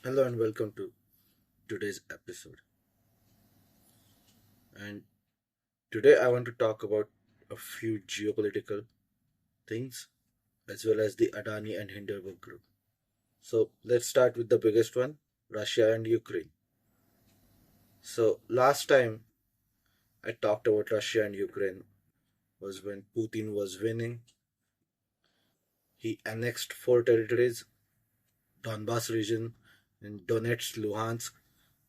Hello and welcome to today's episode. And today I want to talk about a few geopolitical things as well as the Adani and Hindenburg group. So let's start with the biggest one, Russia and Ukraine. So last time I talked about Russia and Ukraine was when Putin was winning. He annexed four territories, Donbas region in Donetsk, Luhansk,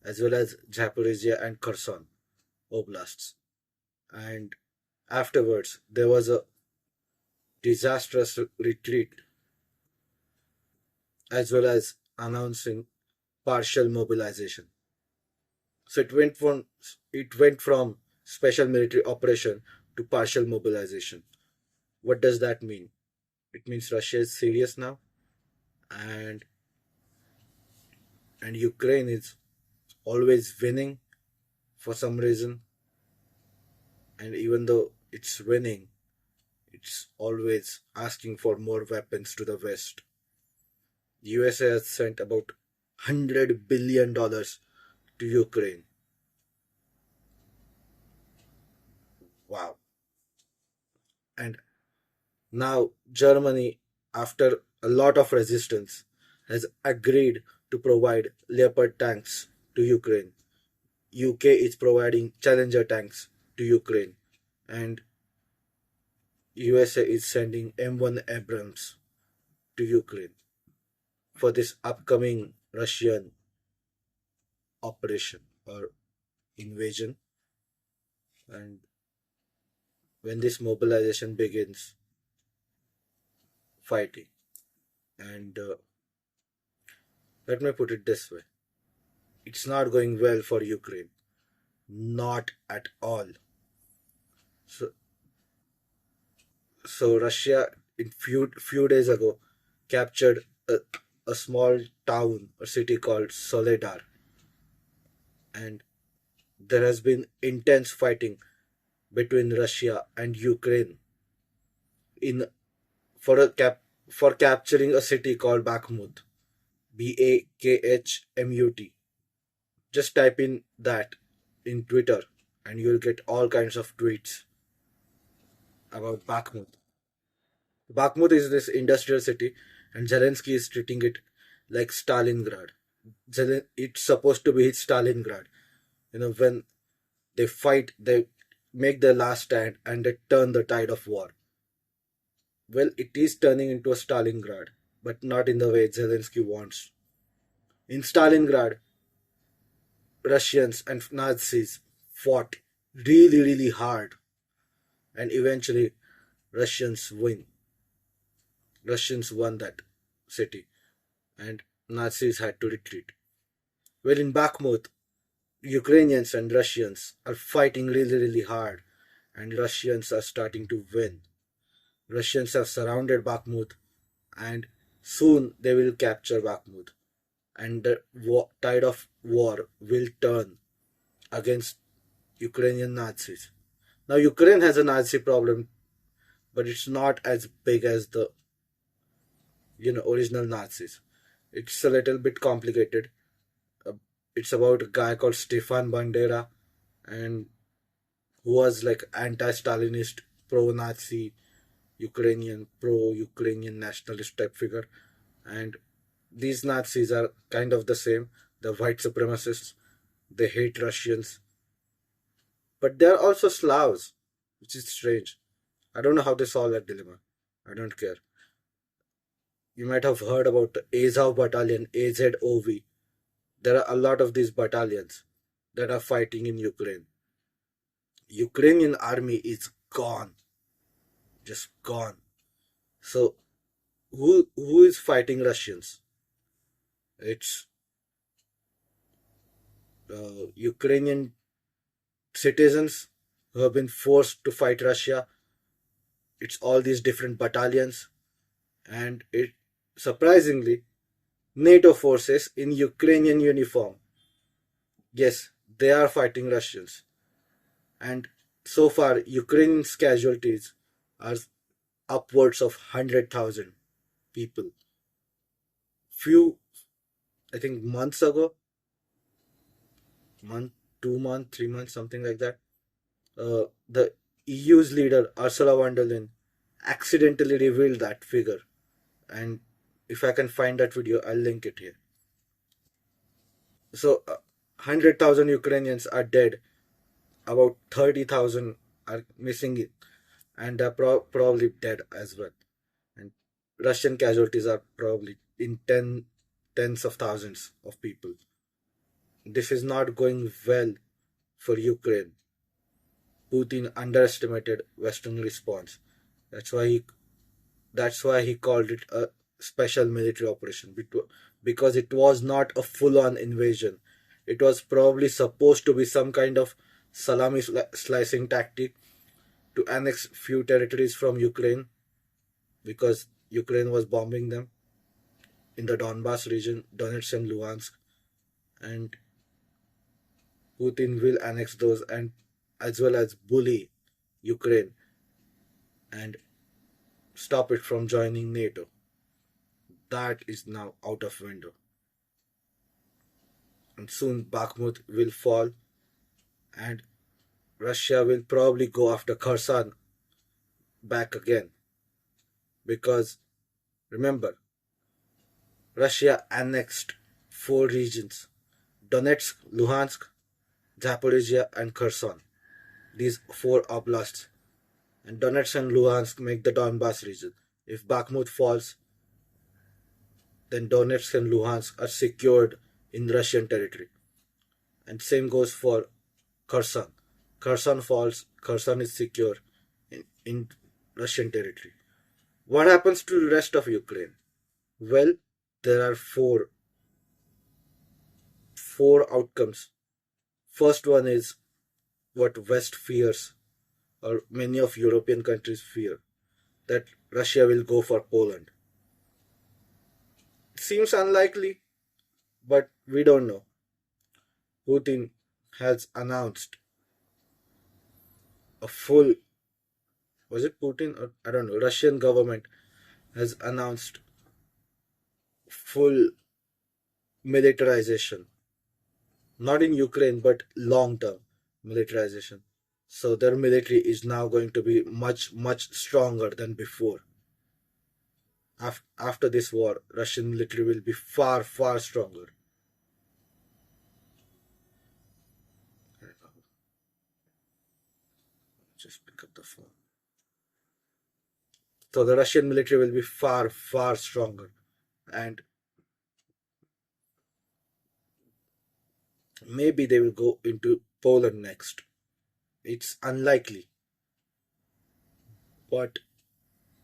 as well as Zaporizhia and Kherson oblasts. And afterwards, there was a disastrous retreat as well as announcing partial mobilization. So it went from special military operation to partial mobilization. What does that mean? It means Russia is serious now, and Ukraine is always winning for some reason. And even though it's winning, it's always asking for more weapons to the West. USA has sent about $100 billion to Ukraine. Wow. And now Germany, after a lot of resistance, has agreed to provide Leopard tanks to Ukraine. UK is providing Challenger tanks to Ukraine, and USA is sending M1 Abrams to Ukraine for this upcoming Russian operation or invasion. And when this mobilization begins, fighting. And let me put it this way, it's not going well for Ukraine. Not at all. So, so Russia, in few days ago, captured a small town or city called Soledar, and there has been intense fighting between Russia and Ukraine in for a cap for capturing a city called Bakhmut. Bakhmut. Just type in that in Twitter and you'll get all kinds of tweets about Bakhmut. Bakhmut is this industrial city, and Zelensky is treating it like Stalingrad. It's supposed to be his Stalingrad. When they fight, they make their last stand and they turn the tide of war. Well, it is turning into a Stalingrad, but not in the way Zelensky wants. In Stalingrad, Russians and Nazis fought really, really hard, and eventually Russians win. Russians won that city, and Nazis had to retreat. Well, in Bakhmut, Ukrainians and Russians are fighting really, really hard, and Russians are starting to win. Russians have surrounded Bakhmut, and soon they will capture Bakhmut, and the tide of war will turn against Ukrainian Nazis. Now, Ukraine has a Nazi problem, but it's not as big as the original Nazis. It's a little bit complicated. Uh, It's about a guy called Stefan Bandera, and who was like anti-Stalinist, pro-Nazi, pro-Ukrainian nationalist type figure. And these Nazis are kind of the same. The white supremacists. They hate Russians, but they are also Slavs, which is strange. I don't know how they solve that dilemma. I don't care. You might have heard about the Azov battalion, AZOV. There are a lot of these battalions that are fighting in Ukraine. Ukrainian army is gone, just gone. So who is fighting Russians? It's Ukrainian citizens who have been forced to fight Russia. It's all these different battalions, and it surprisingly NATO forces in Ukrainian uniform. Yes, they are fighting Russians, and so far Ukraine's casualties are upwards of 100,000 people. Few I think months ago, month, 2 month, 3 months, something like that. The EU's leader Ursula von der Leyen accidentally revealed that figure, and if I can find that video, I'll link it here. So, 100,000 Ukrainians are dead, about 30,000 are missing, and they're probably dead as well. And Russian casualties are probably in tens of thousands of people. This is not going well for Ukraine. Putin underestimated Western response. That's why he that's why he called it a special military operation, because it was not a full-on invasion. It was probably supposed to be some kind of salami slicing tactic to annex few territories from Ukraine, because Ukraine was bombing them in the Donbas region, Donetsk and Luhansk, and Putin will annex those and as well as bully Ukraine and stop it from joining NATO. That is now out of window. And soon Bakhmut will fall, and Russia will probably go after Kherson back again. Because remember, Russia annexed four regions: Donetsk, Luhansk, Zaporizhia, and Kherson. These four oblasts. And Donetsk and Luhansk make the Donbas region. If Bakhmut falls, then Donetsk and Luhansk are secured in Russian territory. And same goes for Kherson. Kherson falls, Kherson is secure in Russian territory. What happens to the rest of Ukraine? Well, there are four outcomes. First one is what West fears, or many of European countries fear, that Russia will go for Poland. It seems unlikely, but we don't know. Putin has announced a full, was it Putin or I don't know, Russian government has announced full militarization, not in Ukraine but long term militarization. So their military is now going to be much stronger than before. After this war, Russian military will be far stronger. Just pick up the phone. So the Russian military will be far stronger, and maybe they will go into Poland next. It's unlikely, but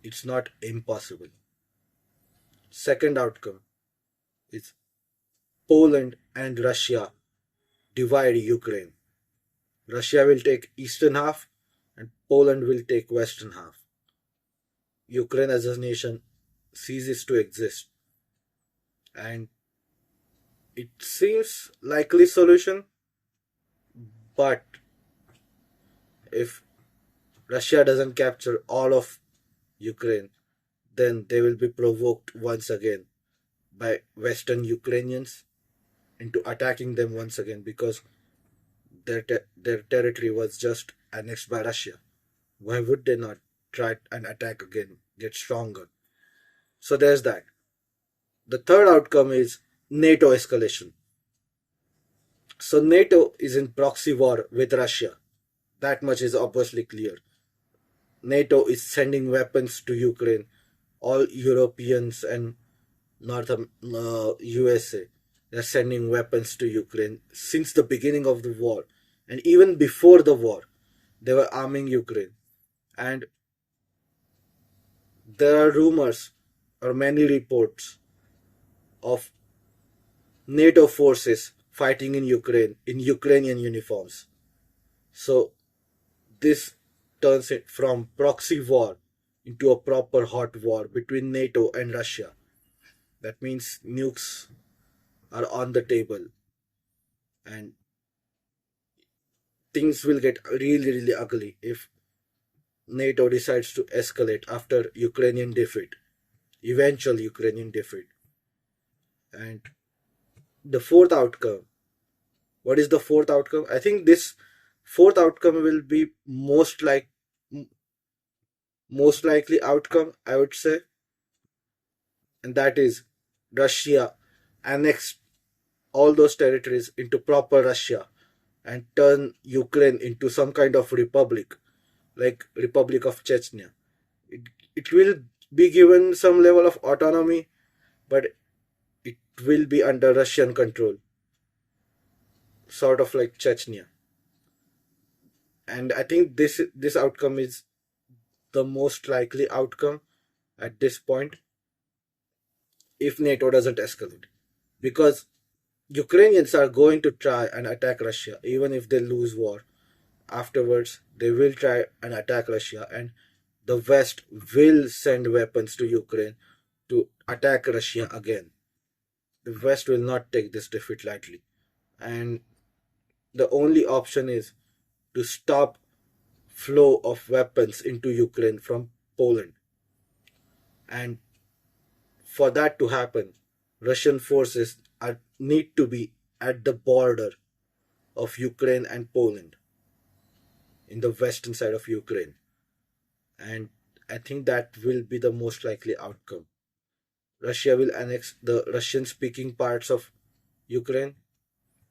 it's not impossible. Second outcome is Poland and Russia divide Ukraine. Russia will take eastern half and Poland will take western half. Ukraine as a nation ceases to exist, and it seems likely solution, but if Russia doesn't capture all of Ukraine, then they will be provoked once again by Western Ukrainians into attacking them once again, because their territory was just annexed by Russia. Why would they not try and attack again, get stronger? So there's that. The third outcome is NATO escalation. So NATO is in proxy war with Russia. That much is obviously clear. NATO is sending weapons to Ukraine. All Europeans and USA, they're sending weapons to Ukraine since the beginning of the war. And even before the war, they were arming Ukraine. And there are rumors or many reports of NATO forces fighting in Ukraine in Ukrainian uniforms. So this turns it from proxy war into a proper hot war between NATO and Russia. That means nukes are on the table, and things will get really ugly if NATO decides to escalate after Ukrainian defeat, eventual Ukrainian defeat. And the fourth outcome. What is the fourth outcome? I think this fourth outcome will be most likely outcome, I would say, and that is Russia annex all those territories into proper Russia and turn Ukraine into some kind of republic, like Republic of Chechnya. It, it will be given some level of autonomy, but it will be under Russian control, sort of like Chechnya. And I think this outcome is the most likely outcome at this point if NATO doesn't escalate. Because Ukrainians are going to try and attack Russia even if they lose war. Afterwards, they will try and attack Russia, and the West will send weapons to Ukraine to attack Russia again. The West will not take this defeat lightly. And the only option is to stop flow of weapons into Ukraine from Poland. And for that to happen, Russian forces need to be at the border of Ukraine and Poland in the western side of Ukraine. And I think that will be the most likely outcome. Russia will annex the Russian speaking parts of Ukraine.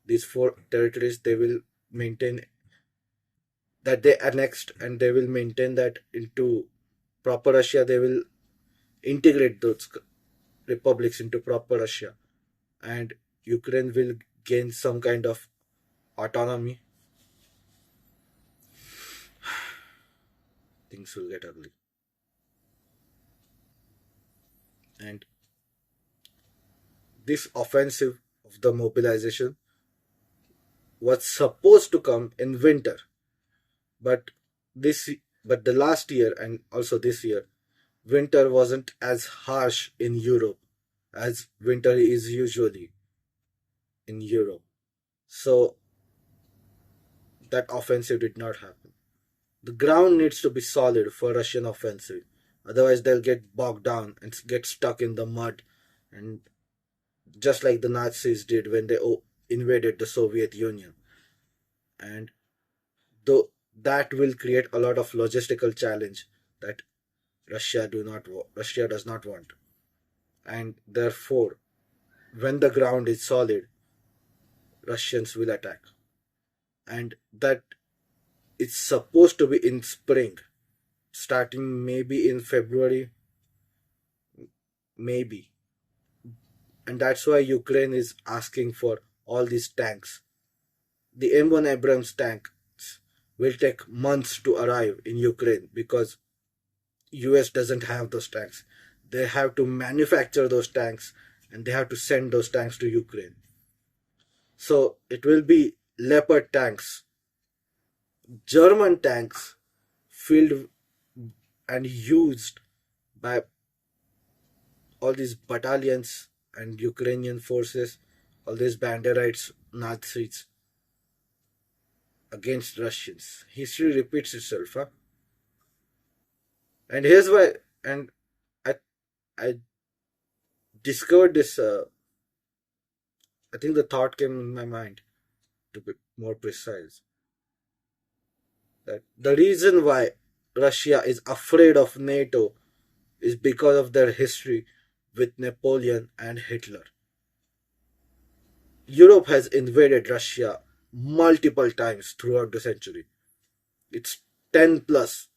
These four territories they will maintain that they annexed, and they will maintain that into proper Russia. They will integrate those republics into proper Russia, and Ukraine will gain some kind of autonomy. Things will get ugly. And this offensive of the mobilization was supposed to come in winter, but this but the last year and also this year, winter wasn't as harsh in Europe as winter is usually in Europe. So that offensive did not happen. The ground needs to be solid for Russian offensive. Otherwise they'll get bogged down and get stuck in the mud, and just like the Nazis did when they invaded the Soviet Union. And though that will create a lot of logistical challenge that Russia does not want. And therefore, when the ground is solid, Russians will attack. And that it's supposed to be in spring, starting maybe in February, maybe. And that's why Ukraine is asking for all these tanks. The M1 Abrams tanks will take months to arrive in Ukraine because US doesn't have those tanks. They have to manufacture those tanks, and they have to send those tanks to Ukraine. So it will be Leopard tanks, German tanks, filled and used by all these battalions and Ukrainian forces, all these banderites, Nazis against Russians. History repeats itself, huh? And here's why. And I, I discovered this. I think the thought came in my mind, to be more precise, that the reason why Russia is afraid of NATO is because of their history with Napoleon and Hitler. Europe has invaded Russia multiple times throughout the century. It's 10 plus.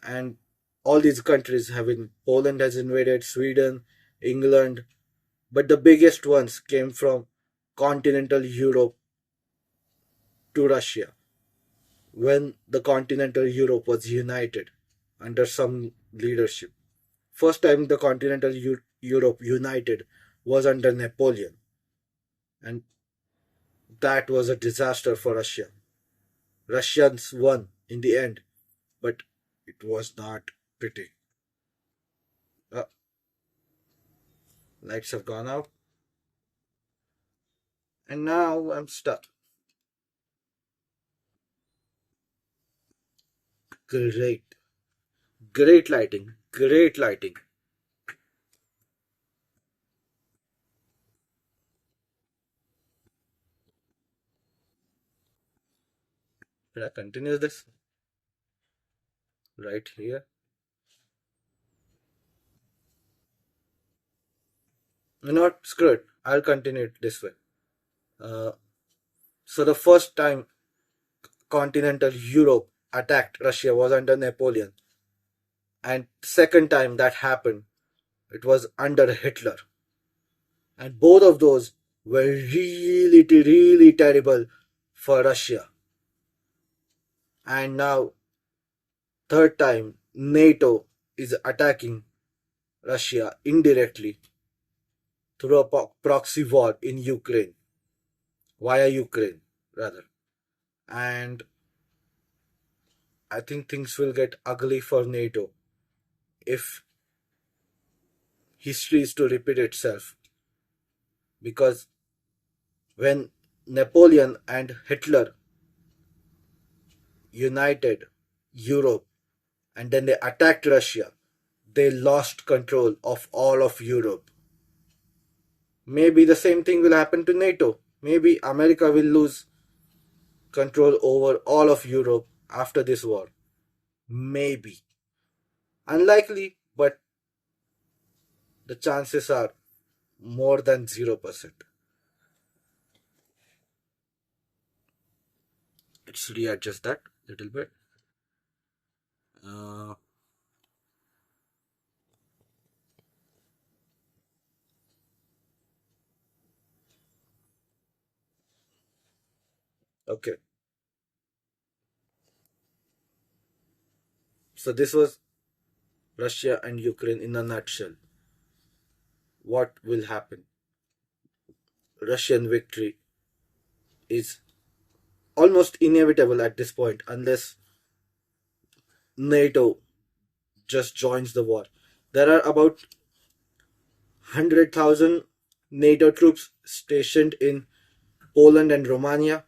And all these countries have been, Poland has invaded, Sweden, England, but the biggest ones came from continental Europe to Russia when the continental Europe was united under some leadership. First time the continental Europe united was under Napoleon, and that was a disaster for Russia. Russians won in the end, but it was not pretty. Uh, Lights have gone out, and now I'm stuck. Great, great lighting, great lighting. Should I continue this right here? You know what? Screw it. I'll continue it this way. Uh, so the first time continental Europe attacked Russia was under Napoleon, and second time that happened, it was under Hitler, and both of those were really terrible for Russia. And now third time NATO is attacking Russia indirectly through a proxy war in Ukraine, via Ukraine rather. And I think things will get ugly for NATO if history is to repeat itself. Because when Napoleon and Hitler united Europe and then they attacked Russia, they lost control of all of Europe. Maybe the same thing will happen to NATO. Maybe America will lose control over all of Europe after this war. Maybe. Unlikely, but the chances are more than 0%. Let's readjust that a little bit. Uh, okay. So this was Russia and Ukraine in a nutshell. What will happen? Russian victory is almost inevitable at this point unless NATO just joins the war. There are about 100,000 NATO troops stationed in Poland and Romania.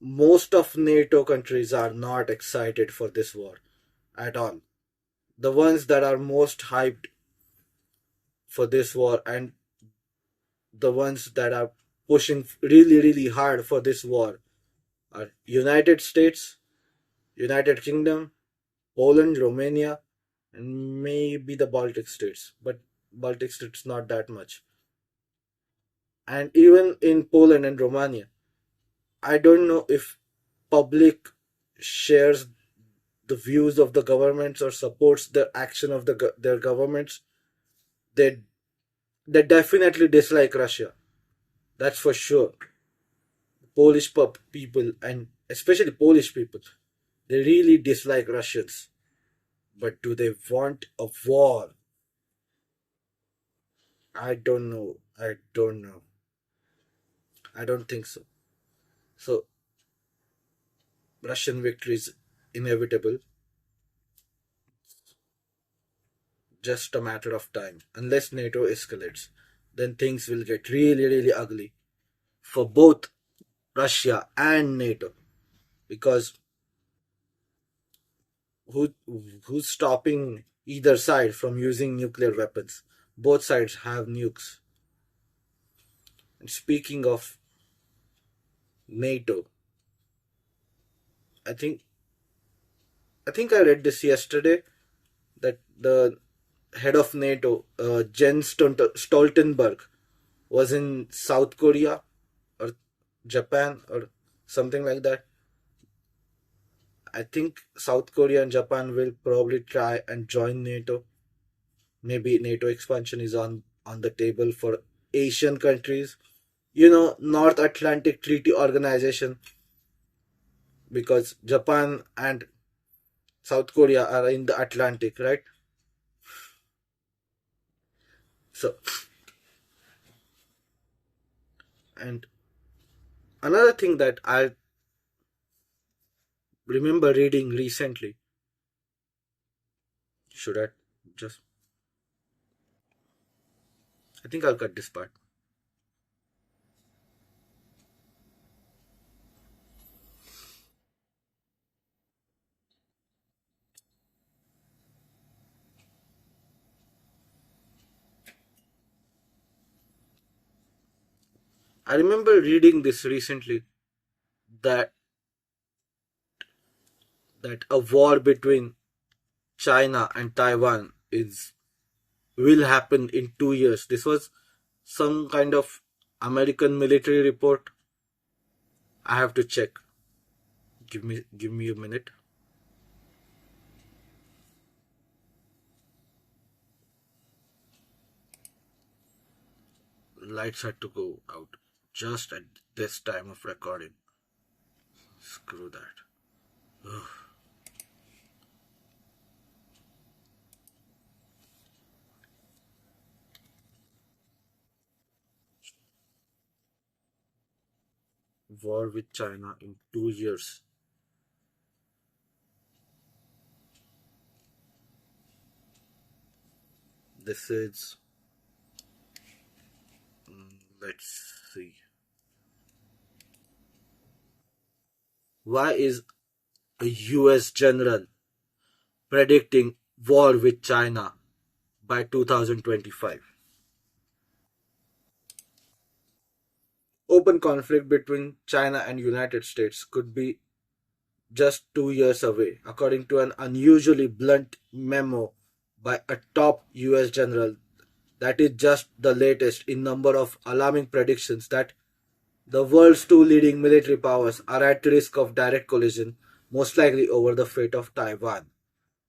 Most of NATO countries are not excited for this war at all. The ones that are most hyped for this war and the ones that are pushing really hard for this war are United States, United Kingdom, Poland, Romania, and maybe the Baltic states. But Baltic states not that much. And even in Poland and Romania, I don't know if public shares the views of the governments or supports the action of their governments. They they definitely dislike Russia. That's for sure. Polish people and especially Polish people, they really dislike Russians. But do they want a war? I don't know. I don't know. I don't think so. So Russian victory is inevitable, just a matter of time. Unless NATO escalates, then things will get really ugly for both Russia and NATO. Because who who's stopping either side from using nuclear weapons? Both sides have nukes. And speaking of NATO, I think I read this yesterday that the head of NATO, Jens Stoltenberg, was in South Korea or Japan or something like that. I think South Korea and Japan will probably try and join NATO. Maybe NATO expansion is on the table for Asian countries. North Atlantic Treaty Organization, because Japan and South Korea are in the Atlantic, right? So, and another thing that I remember reading recently, should I just, I think I'll cut this part. I remember reading this recently that that a war between China and Taiwan is will happen in 2 years. This was some kind of American military report. I have to check. Give me a minute. Lights had to go out just at this time of recording. Screw that. Ugh. War with China in 2 years. This is. Let's see. Why is a US general predicting war with China by 2025? Open conflict between China and United States could be just 2 years away, according to an unusually blunt memo by a top US general. That is just the latest in number of alarming predictions that the world's two leading military powers are at risk of direct collision, most likely over the fate of Taiwan.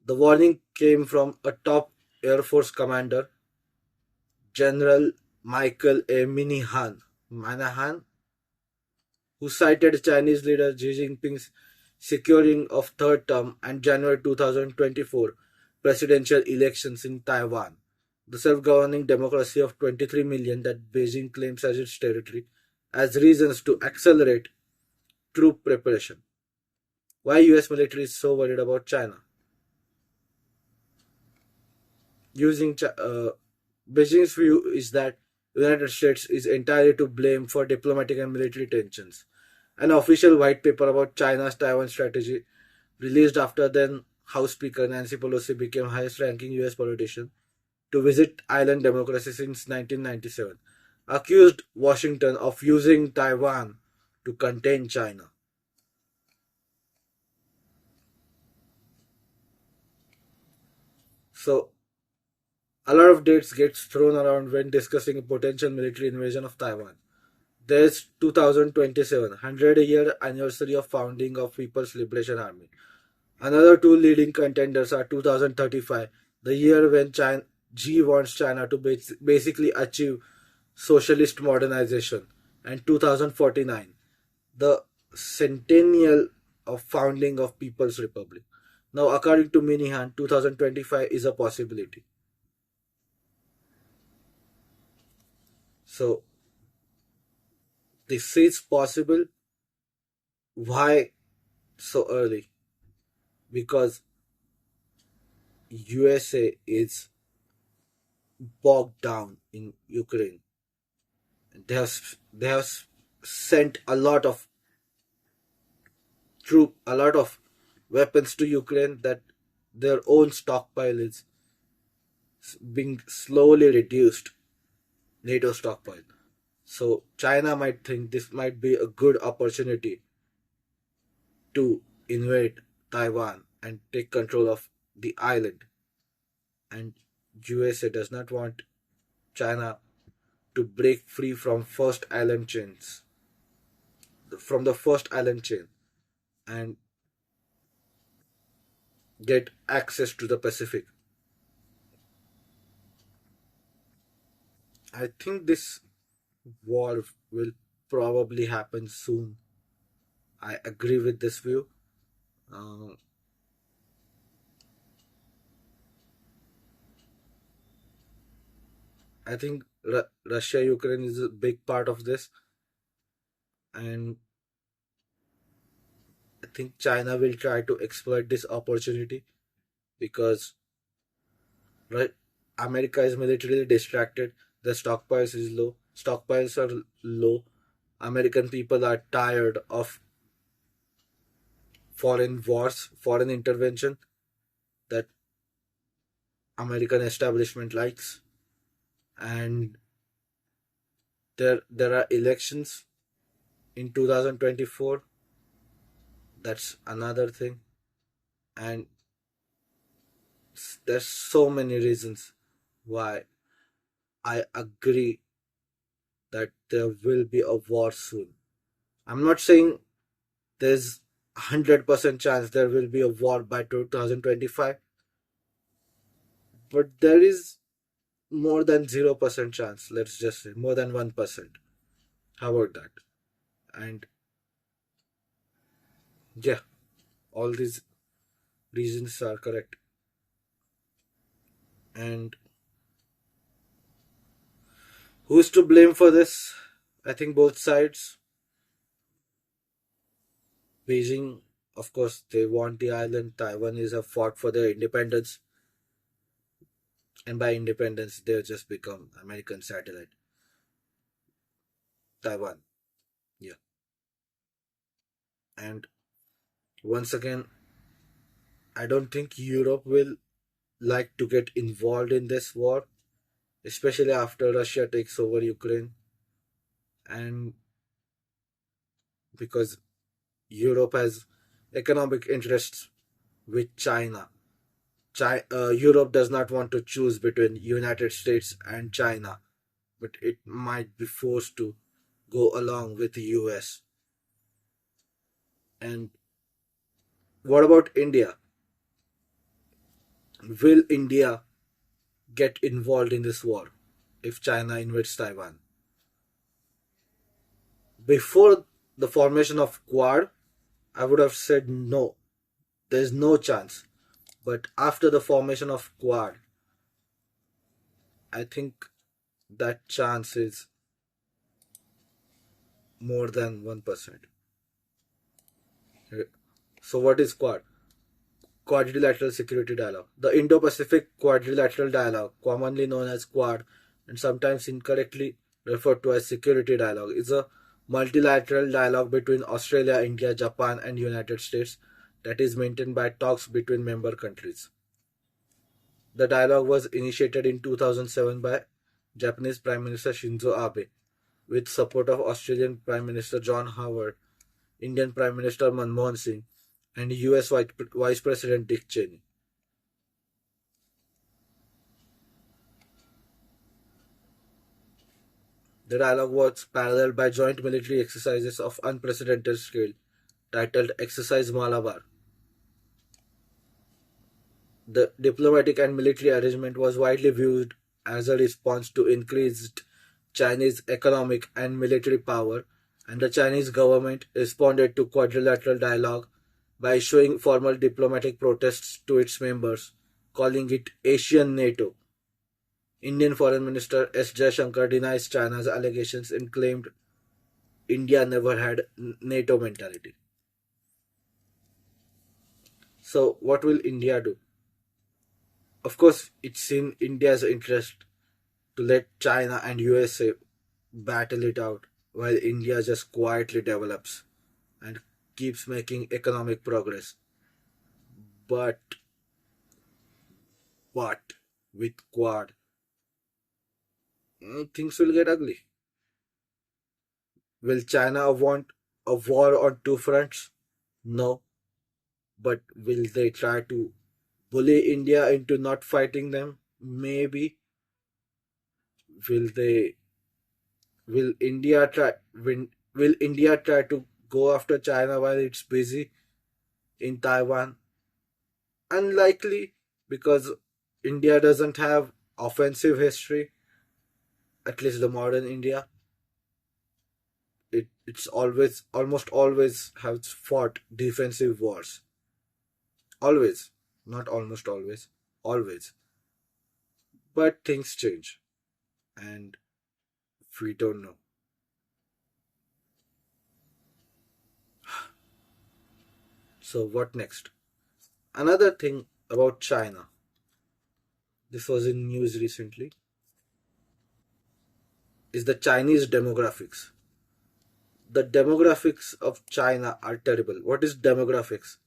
The warning came from a top Air Force commander, General Michael A. Manahan, who cited Chinese leader Xi Jinping's securing of third term and January 2024 presidential elections in Taiwan, the self-governing democracy of 23 million that Beijing claims as its territory, as reasons to accelerate troop preparation. Why US military is so worried about China? Using Beijing's view is that the United States is entirely to blame for diplomatic and military tensions. An official white paper about China's Taiwan strategy, released after then House Speaker Nancy Pelosi became highest-ranking U.S. politician to visit island democracy since 1997, accused Washington of using Taiwan to contain China. So, a lot of dates gets thrown around when discussing a potential military invasion of Taiwan. There's 2027, 100-year anniversary of founding of People's Liberation Army. Another two leading contenders are 2035, the year when China, Xi wants China to basically achieve socialist modernization, and 2049, the centennial of founding of People's Republic. Now, according to Minihan, 2025 is a possibility. So, this is possible. Why so early? Because USA is bogged down in Ukraine. They have sent a lot of a lot of weapons to Ukraine that their own stockpile is being slowly reduced. NATO stockpile. So China might think this might be a good opportunity to invade Taiwan and take control of the island. And USA does not want China to break free from the first island chain, and get access to the Pacific. I think this war will probably happen soon. I agree with this view. Uh, I think Russia Ukraine is a big part of this, and I think China will try to exploit this opportunity because right, America is militarily distracted. The stockpiles are low. American people are tired of foreign wars, foreign intervention that American establishment likes, and there are elections in 2024. That's another thing. And there's so many reasons why I agree that there will be a war soon. I'm not saying there's 100% chance there will be a war by 2025, but there is more than 0% chance, let's just say more than 1%. How about that? And yeah, all these reasons are correct. And who's to blame for this? I think both sides. Beijing, of course, they want the island. Taiwanese have fought for their independence, and by independence, they've just become American satellite. Taiwan, yeah. And once again, I don't think Europe will like to get involved in this war, especially after Russia takes over Ukraine, and because Europe has economic interests with China. Europe does not want to choose between United States and China, but it might be forced to go along with the US. And what about India? Will India get involved in this war if China invades Taiwan? Before the formation of Quad, I would have said no, there's no chance. But after the formation of Quad, I think that chance is more than 1%. So, what is Quad? Quadrilateral Security Dialogue. The Indo Pacific Quadrilateral Dialogue, commonly known as Quad and sometimes incorrectly referred to as Security Dialogue, is a multilateral dialogue between Australia, India, Japan, and United States that is maintained by talks between member countries. The dialogue was initiated in 2007 by Japanese Prime Minister Shinzo Abe with support of Australian Prime Minister John Howard, Indian Prime Minister Manmohan Singh, and US Vice President Dick Cheney. The dialogue was paralleled by joint military exercises of unprecedented scale titled Exercise Malabar. The diplomatic and military arrangement was widely viewed as a response to increased Chinese economic and military power, and the Chinese government responded to quadrilateral dialogue by issuing formal diplomatic protests to its members, calling it Asian NATO. Indian Foreign Minister S. Jaishankar denies China's allegations and claimed India never had NATO mentality. So, what will India do? Of course, it's in India's interest to let China and USA battle it out while India just quietly develops and keeps making economic progress. But, but, with Quad, things will get ugly. Will China want a war on two fronts? No. But will they try to bully India into not fighting them? Maybe. Will they? Will India try? Will India try to go after China while it's busy in Taiwan? Unlikely, because India doesn't have offensive history. At least the modern India. It's always almost always has fought defensive wars. Always, not almost always, always. But things change, and we don't know. So what next? Another thing about China. This was in news recently. Is the Chinese demographics. The demographics of China are terrible. What is demographics?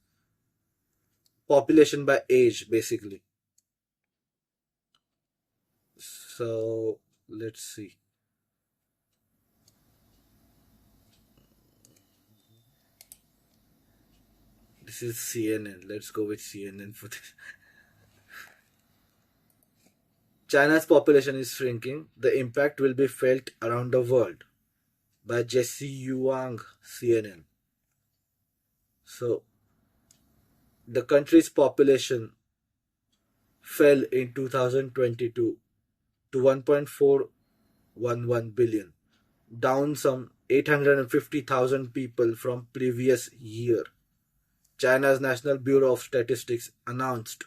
Population by age, basically. So let's see. This is CNN. Let's go with CNN for this. China's population is shrinking. The impact will be felt around the world by Jesse Yuang, CNN. So, the country's population fell in 2022 to 1.411 billion, down some 850,000 people from previous year. China's National Bureau of Statistics announced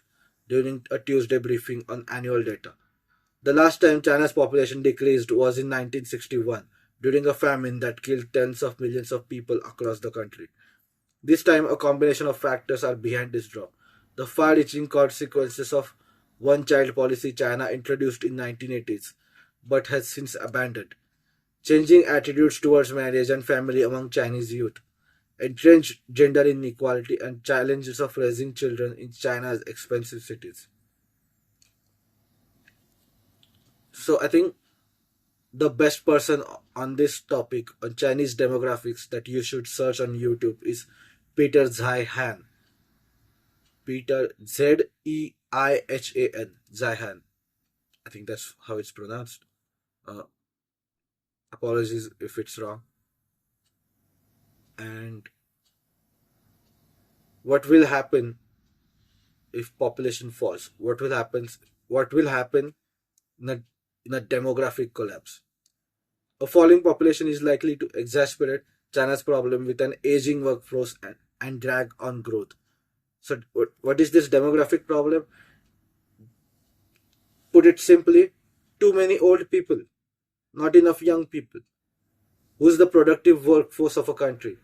during a Tuesday briefing on annual data. The last time China's population decreased was in 1961 during a famine that killed tens of millions of people across the country. This time, a combination of factors are behind this drop. The far-reaching consequences of one-child policy China introduced in 1980s, but has since abandoned. Changing attitudes towards marriage and family among Chinese youth, entrenched gender inequality, and challenges of raising children in China's expensive cities. So I think the best person on this topic on Chinese demographics that you should search on YouTube is Peter Zaihan. Peter Zeihan. Zaihan. I think that's how it's pronounced. Uh, Apologies if it's wrong. And what will happen if population falls? What will happen? What will happen in a demographic collapse? A falling population is likely to exacerbate China's problem with an aging workforce and drag on growth. So, what is this demographic problem? Put it simply, too many old people, not enough young people. Who's the productive workforce of a country?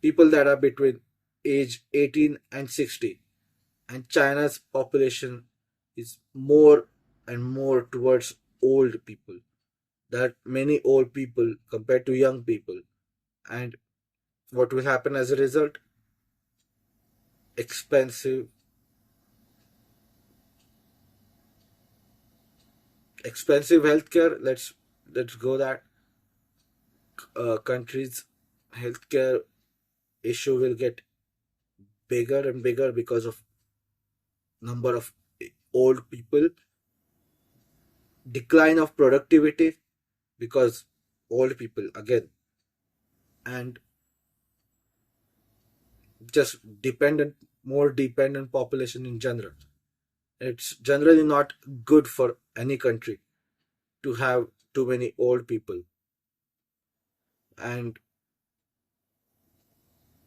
People that are between age 18 and 60. And China's population is more and more towards old people. There are many old people compared to young people. And what will happen as a result? Expensive healthcare. Let's go that countries healthcare issue will get bigger and bigger because of number of old people, decline of productivity because old people again, and just more dependent population in general. It's generally not good for any country to have too many old people. And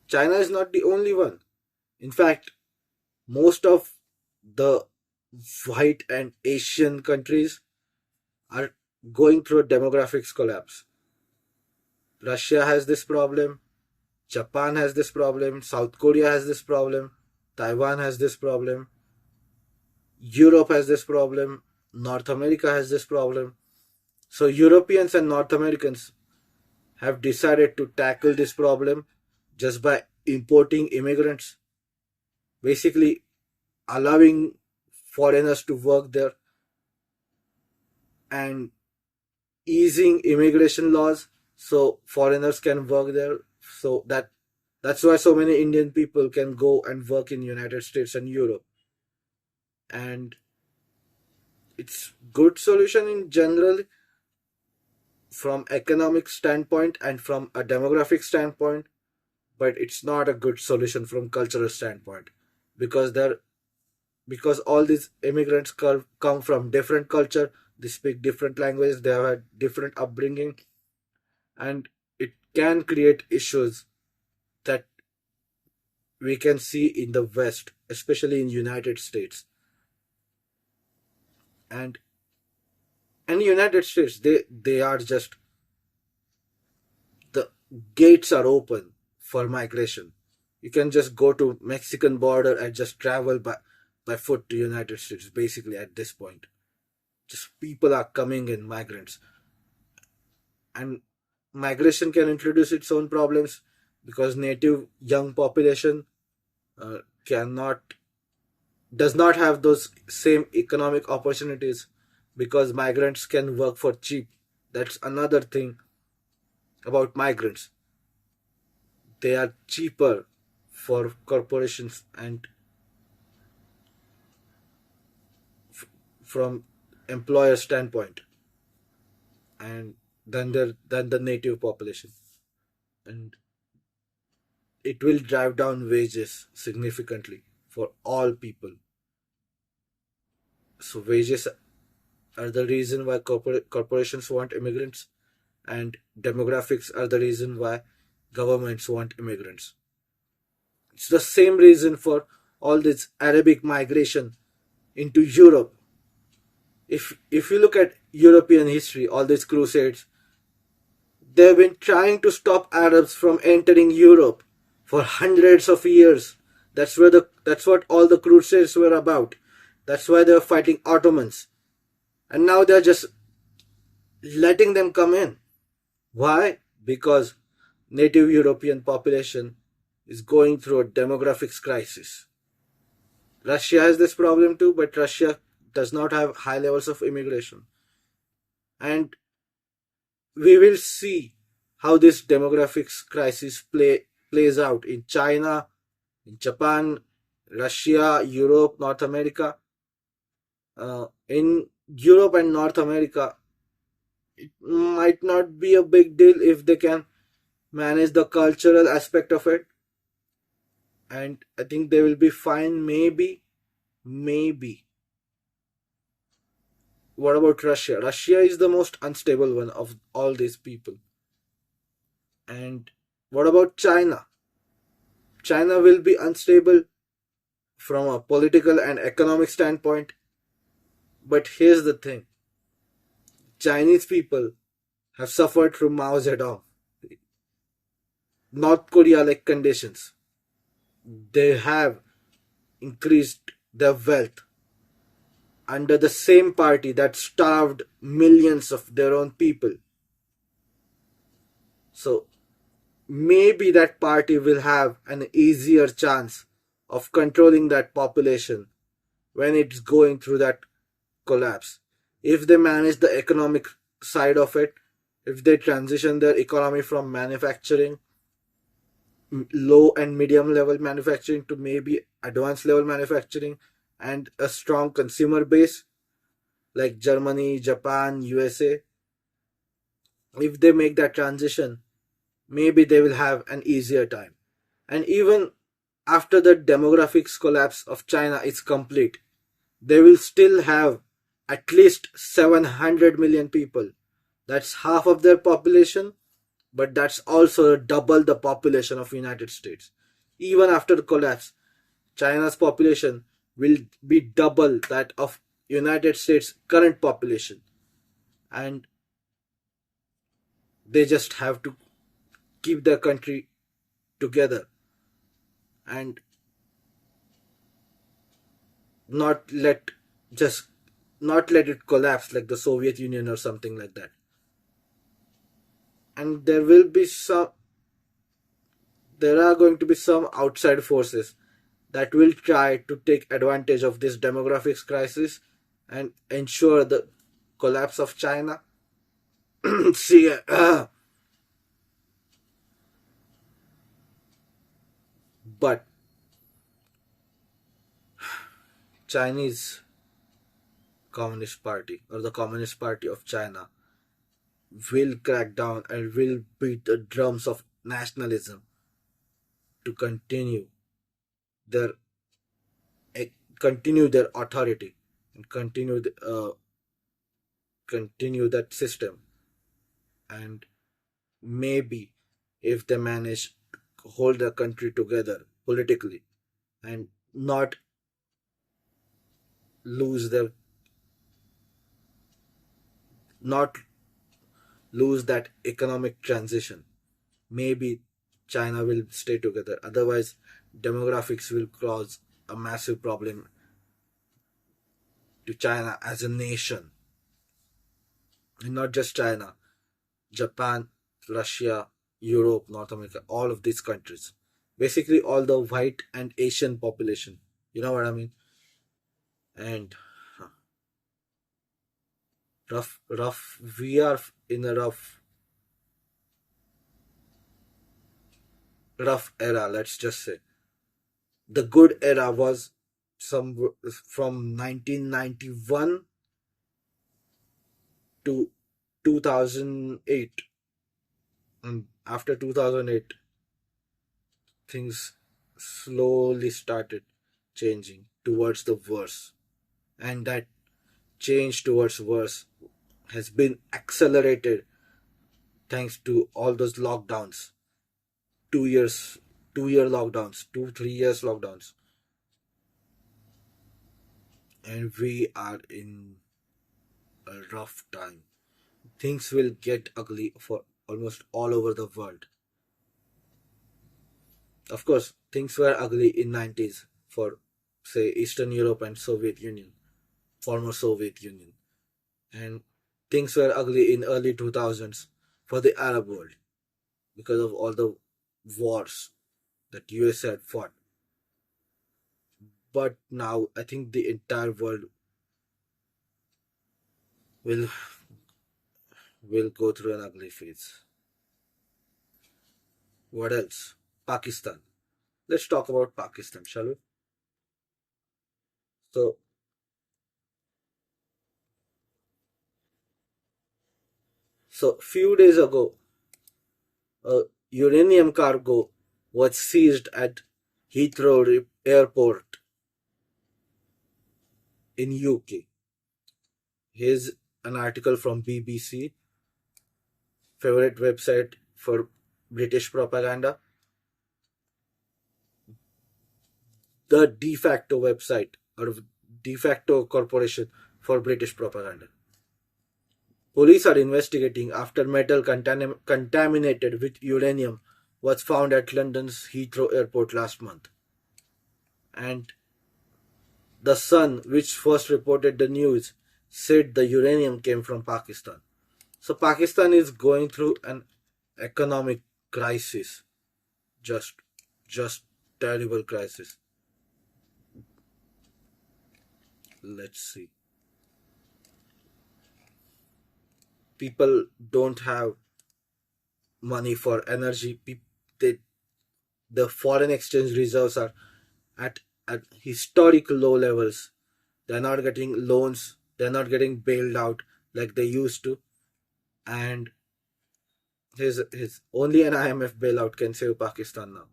China is not the only one. In fact, most of the white and Asian countries are going through a demographics collapse. Russia has this problem, Japan has this problem, South Korea has this problem, Taiwan has this problem, Europe has this problem, North America has this problem. So Europeans and North Americans have decided to tackle this problem just by importing immigrants, basically allowing foreigners to work there and easing immigration laws so foreigners can work there. So that's why so many Indian people can go and work in United States and Europe. And it's good solution in general from economic standpoint and from a demographic standpoint, but it's not a good solution from cultural standpoint because all these immigrants come from different culture, they speak different languages, they have had different upbringing, and it can create issues that we can see in the West, especially in United States. And in United States, they are just the gates are open for migration. You can just go to Mexican border and just travel by foot to United States. Basically, at this point, just people are coming in, migrants, and migration can introduce its own problems because native young population cannot does not have those same economic opportunities because migrants can work for cheap. That's another thing about migrants. They are cheaper for corporations and from employer standpoint, and than the native population, and it will drive down wages significantly for all people. So wages are the reason why corporations want immigrants, and demographics are the reason why governments want immigrants. It's the same reason for all this Arabic migration into Europe. If you look at European history, all these crusades, they've been trying to stop Arabs from entering Europe for hundreds of years. That's what all the crusades were about. That's why they were fighting Ottomans. And now they're just letting them come in. Why? Because native European population is going through a demographics crisis. Russia has this problem too, but Russia does not have high levels of immigration. And we will see how this demographics crisis plays out in China, in Japan, Russia, Europe, North America. In Europe and North America, it might not be a big deal if they can manage the cultural aspect of it, and I think they will be fine. Maybe. What about Russia? Russia is the most unstable one of all these people. And what about China? China will be unstable from a political and economic standpoint. But here's the thing, Chinese people have suffered from Mao Zedong, North Korea like conditions. They have increased their wealth under the same party that starved millions of their own people. So maybe that party will have an easier chance of controlling that population when it's going through that collapse. If they manage the economic side of it, if they transition their economy from manufacturing, low and medium level manufacturing, to maybe advanced level manufacturing, and a strong consumer base like Germany, Japan, USA, if they make that transition, maybe they will have an easier time. And even after the demographics collapse of China is complete, they will still have at least 700 million people. That's half of their population, but that's also double the population of United States. Even after the collapse, China's population will be double that of United States current population, and they just have to keep their country together and not let just not let it collapse like the Soviet Union or something like that. And there are going to be some outside forces that will try to take advantage of this demographics crisis and ensure the collapse of China. See, but Chinese Communist Party or the Communist Party of China will crack down and will beat the drums of nationalism to their continue their authority and continue that system. And maybe if they manage to hold the country together politically and not lose their not lose that economic transition, maybe China will stay together. Otherwise, demographics will cause a massive problem to China as a nation. And not just China, Japan, Russia, Europe, North America, all of these countries. Basically, all the white and Asian population. You know what I mean? And we are in a rough era, let's just say. The good era was some from 1991 to 2008, and after 2008 things slowly started changing towards the worse, and that change towards worse has been accelerated thanks to all those lockdowns. 2 years, 2 year lockdowns, 2 3 years lockdowns, and we are in a rough time. Things will get ugly for almost all over the world. Of course, things were ugly in 90s for, say, Eastern Europe and Soviet Union, former Soviet Union, and things were ugly in early 2000s for the Arab world because of all the wars that US had fought. But now I think the entire world will will go through an ugly phase. What else? Pakistan. Let's talk about Pakistan, shall we? So, few days ago, a uranium cargo was seized at Heathrow Airport in UK. Here's an article from BBC, favorite website for British propaganda, the de facto website or de facto corporation for British propaganda. Police are investigating after metal contaminated with uranium was found at London's Heathrow Airport last month. And the Sun, which first reported the news, said the uranium came from Pakistan. So Pakistan is going through an economic crisis, just just terrible crisis. Let's see. People don't have money for energy. They, the foreign exchange reserves are at historic low levels. They're not getting loans. They're not getting bailed out like they used to. And his only an IMF bailout can save Pakistan now.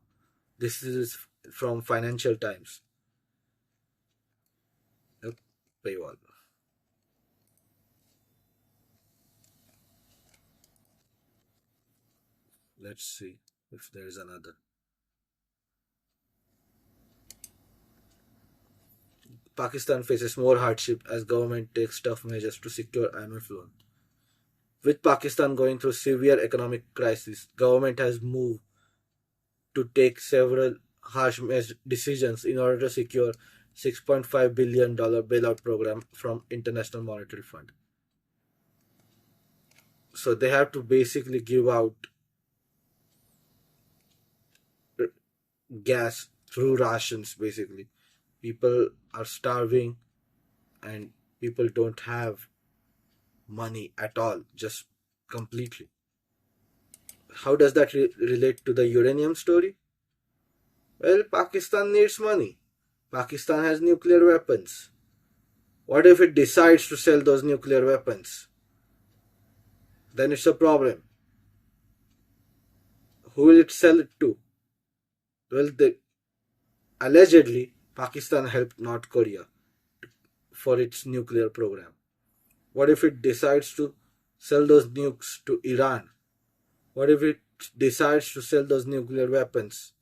This is from Financial Times. Yep, paywall. Let's see if there is another. Pakistan faces more hardship as government takes tough measures to secure IMF loan. With Pakistan going through severe economic crisis, government has moved to take several harsh decisions in order to secure $6.5 billion bailout program from International Monetary Fund. So they have to basically give out gas through rations basically. People are starving and people don't have money at all, just completely. How does that relate to the uranium story? Well, Pakistan needs money. Pakistan has nuclear weapons. What if it decides to sell those nuclear weapons? Then it's a problem. Who will it sell it to? Well, allegedly, Pakistan helped North Korea for its nuclear program. What if it decides to sell those nukes to Iran? What if it decides to sell those nuclear weapons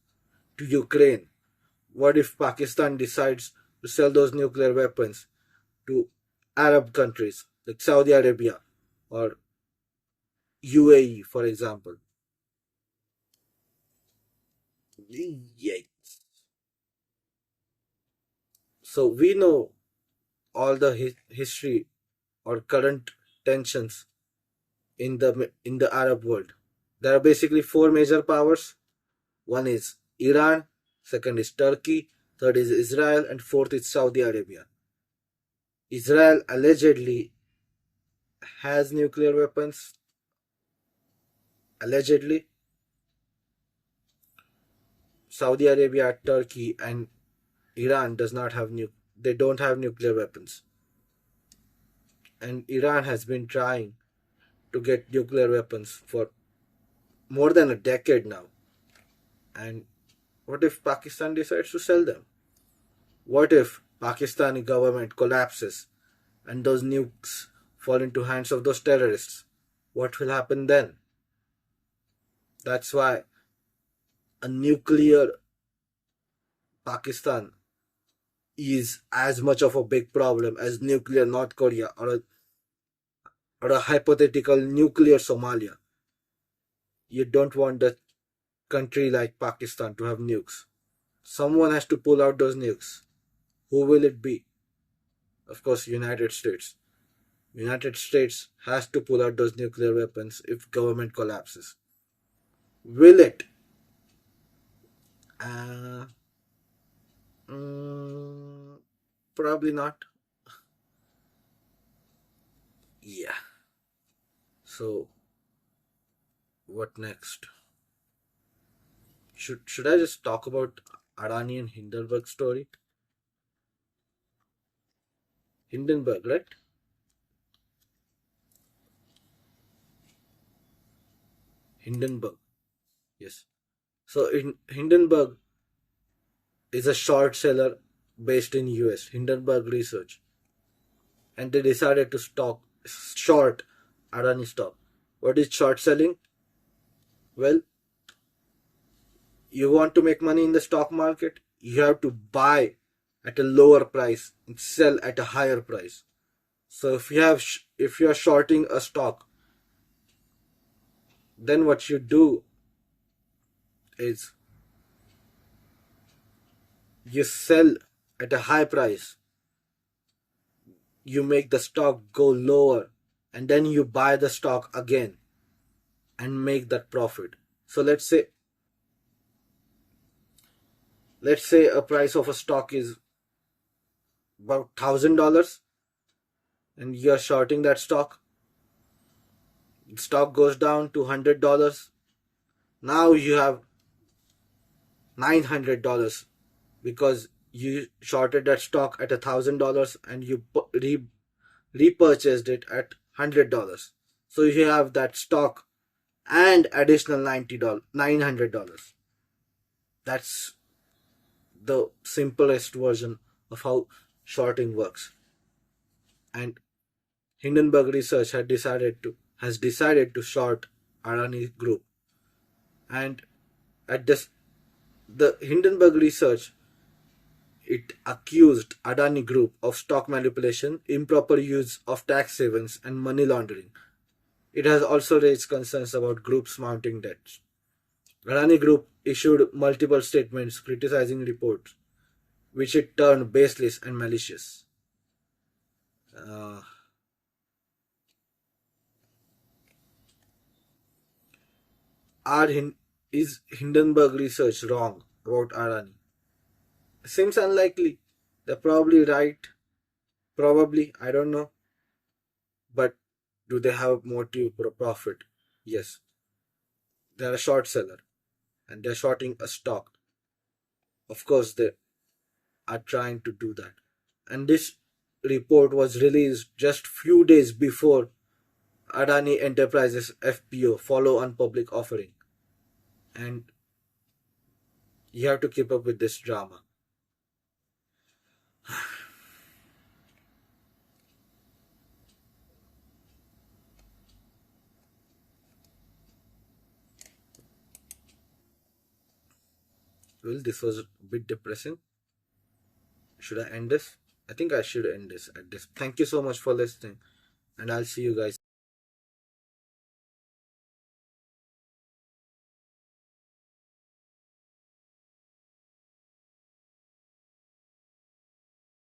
to Ukraine? What if Pakistan decides to sell those nuclear weapons to Arab countries like Saudi Arabia or UAE, for example? Yikes. So we know all the history or current tensions in the Arab world. There are basically four major powers. One is Iran, second is Turkey, third is Israel, and fourth is Saudi Arabia. Israel allegedly has nuclear weapons. Allegedly, Saudi Arabia, Turkey, and Iran does not have they don't have nuclear weapons, and Iran has been trying to get nuclear weapons for more than a decade now. And what if Pakistan decides to sell them? What if Pakistani government collapses and those nukes fall into hands of those terrorists? What will happen then? That's why a nuclear Pakistan is as much of a big problem as nuclear North Korea, or a hypothetical nuclear Somalia. You don't want a country like Pakistan to have nukes. Someone has to pull out those nukes. Who will it be? Of course, United States. United States has to pull out those nuclear weapons if government collapses. Will it? Uh, mm, Probably not. Yeah. So, what next? Should I just talk about Adani and Hindenburg story? Hindenburg, right? Hindenburg. Yes. So in Hindenburg is a short seller based in US, Hindenburg Research, and they decided to short Adani stock. What is short selling? Well, you want to make money in the stock market, you have to buy at a lower price and sell at a higher price. So if you are shorting a stock, then what you do is you sell at a high price, you make the stock go lower, and then you buy the stock again and make that profit. So let's say a price of a stock is about $1,000 and you're shorting that stock. The stock goes down to $100. Now you have $900 because you shorted that stock at $1,000 and you repurchased it at $100. So you have that stock and additional $900. That's the simplest version of how shorting works. And Hindenburg Research has decided to short Adani Group. And at this the Hindenburg Research, it accused Adani Group of stock manipulation, improper use of tax havens, and money laundering. It has also raised concerns about group's mounting debts. Adani Group issued multiple statements criticizing reports, which it termed baseless and malicious. Uh, is Hindenburg Research wrong about Adani? Seems unlikely. They're probably right. Probably, I don't know. But do they have motive for profit? Yes. They're a short seller and they're shorting a stock. Of course, they are trying to do that. And this report was released just few days before Adani Enterprises FPO follow on public offering. And you have to keep up with this drama. Well, this was a bit depressing. Should I end this? I think I should end this at this. Thank you so much for listening, and I'll see you guys